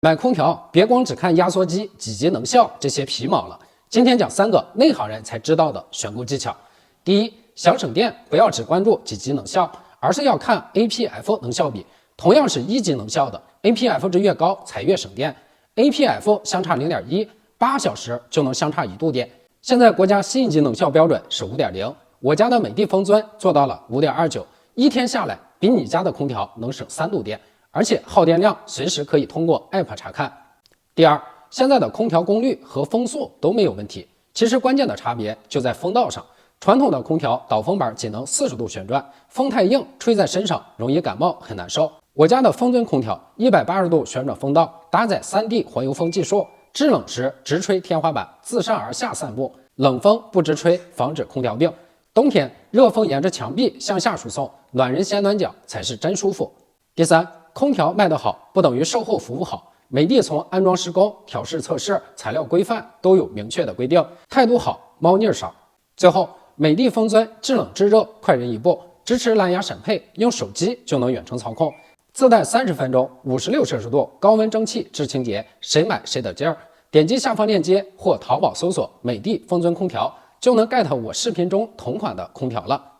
买空调别光只看压缩机几级能效这些皮毛了，今天讲3个内行人才知道的选购技巧。第一，想省电不要只关注几级能效，而是要看 APF 能效比。同样是1级能效的 APF 值越高才越省电。APF 相差0.1，8小时就能相差1度电。现在国家新1级能效标准是5.0，我家的美的风尊做到了5.29，一天下来比你家的空调能省3度电。而且耗电量随时可以通过 App 查看。第二，现在的空调功率和风速都没有问题，其实关键的差别就在风道上。传统的空调导风板仅能40度旋转，风太硬，吹在身上容易感冒，很难受。我家的风尊空调180度旋转风道，搭载3D 环油风技术，制冷时直吹天花板，自上而下散布，冷风不直吹，防止空调病。冬天热风沿着墙壁向下输送，暖人先暖脚才是真舒服。第三，空调卖得好不等于售后服务好，美的从安装施工、调试测试、材料规范都有明确的规定，态度好，猫腻少。最后，美的风尊制冷制热快人一步，支持蓝牙闪配，用手机就能远程操控，自带30分钟56摄氏度高温蒸汽治清洁，谁买谁得劲儿。点击下方链接或淘宝搜索美的风尊空调，就能 get 我视频中同款的空调了。